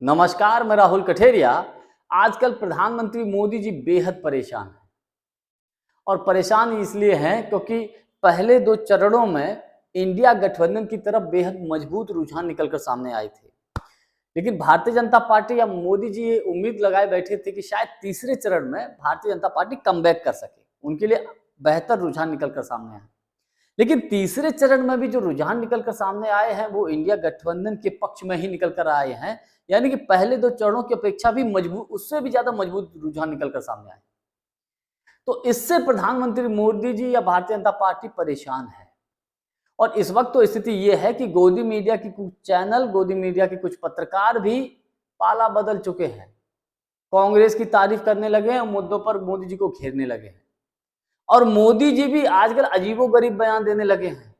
नमस्कार, मैं राहुल कठेरिया। आजकल प्रधानमंत्री मोदी जी बेहद परेशान हैं और परेशान इसलिए हैं क्योंकि पहले दो चरणों में इंडिया गठबंधन की तरफ बेहद मजबूत रुझान निकलकर सामने आए थे। लेकिन भारतीय जनता पार्टी या मोदी जी ये उम्मीद लगाए बैठे थे कि शायद तीसरे चरण में भारतीय जनता पार्टी कमबैक कर सके, उनके लिए बेहतर रुझान निकलकर सामने आए। लेकिन तीसरे चरण में भी जो रुझान निकल कर सामने आए हैं वो इंडिया गठबंधन के पक्ष में ही निकल कर आए हैं। यानी कि पहले दो चरणों की अपेक्षा भी मजबूत, उससे भी ज्यादा मजबूत रुझान निकल कर सामने आए। तो इससे प्रधानमंत्री मोदी जी या भारतीय जनता पार्टी परेशान है। और इस वक्त तो स्थिति यह है कि गोदी मीडिया की कुछ चैनल, गोदी मीडिया के कुछ पत्रकार भी पाला बदल चुके हैं, कांग्रेस की तारीफ करने लगे हैं और मुद्दों पर मोदी जी को घेरने लगे हैं। और मोदी जी भी आजकल अजीबोगरीब बयान देने लगे हैं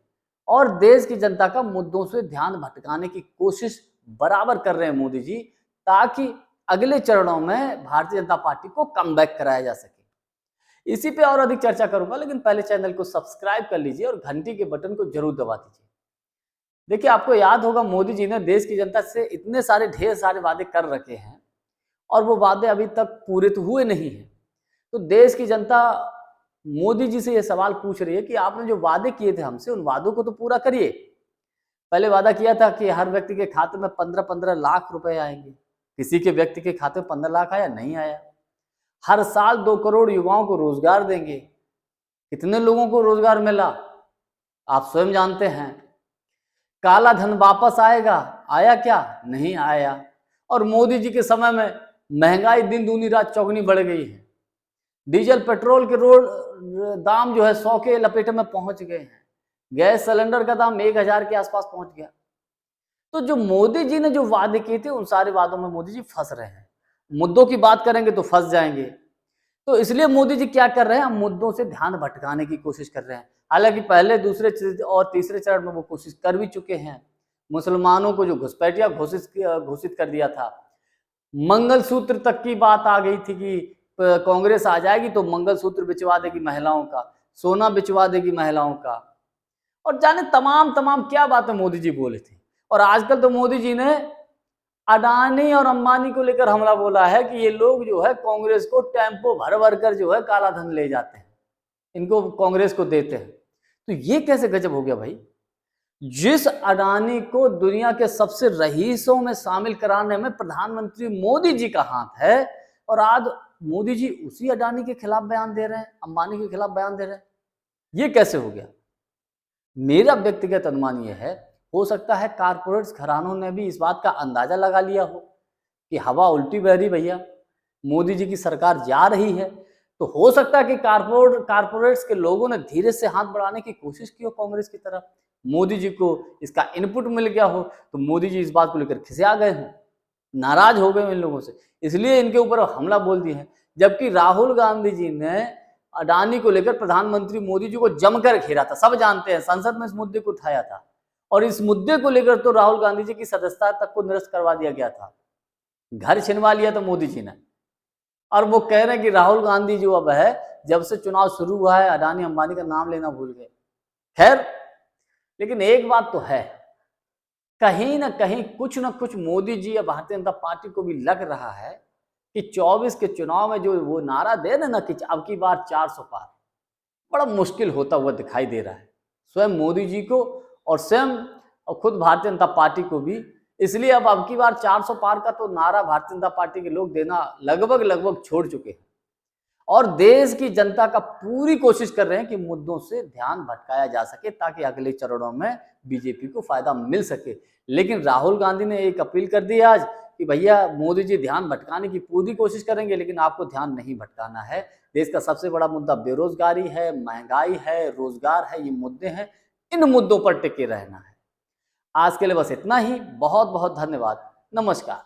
और देश की जनता का मुद्दों से ध्यान भटकाने की कोशिश बराबर कर रहे हैं मोदी जी, ताकि अगले चरणों में भारतीय जनता पार्टी को कमबैक कराया जा सके। इसी पे और अधिक चर्चा करूंगा, लेकिन पहले चैनल को सब्सक्राइब कर लीजिए और घंटी के बटन को जरूर दबा दीजिए। देखिए, आपको याद होगा मोदी जी ने देश की जनता से इतने सारे ढेर सारे वादे कर रखे हैं और वो वादे अभी तक पूरे तो हुए नहीं है। तो देश की जनता मोदी जी से यह सवाल पूछ रही है कि आपने जो वादे किए थे हमसे, उन वादों को तो पूरा करिए। पहले वादा किया था कि हर व्यक्ति के खाते में 15-15 लाख रुपए आएंगे। किसी के व्यक्ति के खाते में 15 लाख आया? नहीं आया। हर साल 2 करोड़ युवाओं को रोजगार देंगे। कितने लोगों को रोजगार मिला आप स्वयं जानते हैं। काला धन वापस आएगा, आया क्या? नहीं आया। और मोदी जी के समय में महंगाई दिन दूनी रात चौगुनी बढ़ गई है। डीजल पेट्रोल के दाम जो है 100 के लपेटे में पहुंच गए हैं। गैस सिलेंडर का दाम 1000 के आसपास पहुंच गया। तो जो मोदी जी ने जो वादे किए थे, उन सारे वादों में मोदी जी फंस रहे हैं। मुद्दों की बात करेंगे तो फंस जाएंगे। तो इसलिए मोदी जी क्या कर रहे हैं, मुद्दों से ध्यान भटकाने की कोशिश कर रहे हैं। हालांकि पहले, दूसरे और तीसरे चरण में वो कोशिश कर भी चुके हैं। मुसलमानों को जो घुसपैठिया घोषित कर दिया था, मंगलसूत्र तक की बात आ गई थी कि कांग्रेस आ जाएगी तो मंगलसूत्र बिचवा देगी महिलाओं का, सोना बिचवा देगी महिलाओं का, और जाने तमाम क्या बातें मोदी जी बोले थे। और आजकल तो मोदी जी ने अडानी और अंबानी को लेकर हमला बोला है कि ये लोग जो है कांग्रेस को टेम्पो भर भर कर जो है काला धन ले जाते हैं, इनको कांग्रेस को देते हैं। तो ये कैसे गजब हो गया भाई। जिस अडानी को दुनिया के सबसे रईसों में शामिल कराने में प्रधानमंत्री मोदी जी का हाथ है, और आज मोदी जी उसी अडानी के खिलाफ बयान दे रहे हैं, अंबानी के खिलाफ बयान दे रहे हैं। ये कैसे हो गया? मेरा व्यक्तिगत अनुमान यह है, हो सकता है कारपोरेट्स घरानों ने भी इस बात का अंदाजा लगा लिया हो कि हवा उल्टी बह रही भैया, मोदी जी की सरकार जा रही है। तो हो सकता है कि कारपोरेट्स के लोगों ने धीरे से हाथ बढ़ाने की कोशिश की हो कांग्रेस की तरफ। मोदी जी को इसका इनपुट मिल गया हो तो मोदी जी इस बात को लेकर खिसिया गए हों, नाराज हो गए इन लोगों से, इसलिए इनके ऊपर हमला बोल दिए हैं। जबकि राहुल गांधी जी ने अडानी को लेकर प्रधानमंत्री मोदी जी को जमकर घेरा था, सब जानते हैं, संसद में इस मुद्दे को उठाया था। और इस मुद्दे को लेकर तो राहुल गांधी जी की सदस्यता तक को निरस्त करवा दिया गया था, घर छिनवा लिया था मोदी जी ने। और वो कह रहे हैं कि राहुल गांधी जो अब है, जब से चुनाव शुरू हुआ है अडानी अंबानी का नाम लेना भूल गए। खैर, लेकिन एक बात तो है, कहीं ना कहीं कुछ ना कुछ मोदी जी या भारतीय जनता पार्टी को भी लग रहा है कि 24 के चुनाव में जो वो नारा दे ना कि अब की बार 400 पार, बड़ा मुश्किल होता हुआ दिखाई दे रहा है स्वयं मोदी जी को और स्वयं और खुद भारतीय जनता पार्टी को भी। इसलिए अब की बार 400 पार का तो नारा भारतीय जनता पार्टी के लोग देना लगभग छोड़ चुके हैं और देश की जनता का पूरी कोशिश कर रहे हैं कि मुद्दों से ध्यान भटकाया जा सके ताकि अगले चरणों में बीजेपी को फायदा मिल सके। लेकिन राहुल गांधी ने एक अपील कर दी आज कि भैया मोदी जी ध्यान भटकाने की पूरी कोशिश करेंगे, लेकिन आपको ध्यान नहीं भटकाना है। देश का सबसे बड़ा मुद्दा बेरोजगारी है, महंगाई है, रोजगार है, ये मुद्दे हैं, इन मुद्दों पर टिके रहना है। आज के लिए बस इतना ही। बहुत बहुत धन्यवाद। नमस्कार।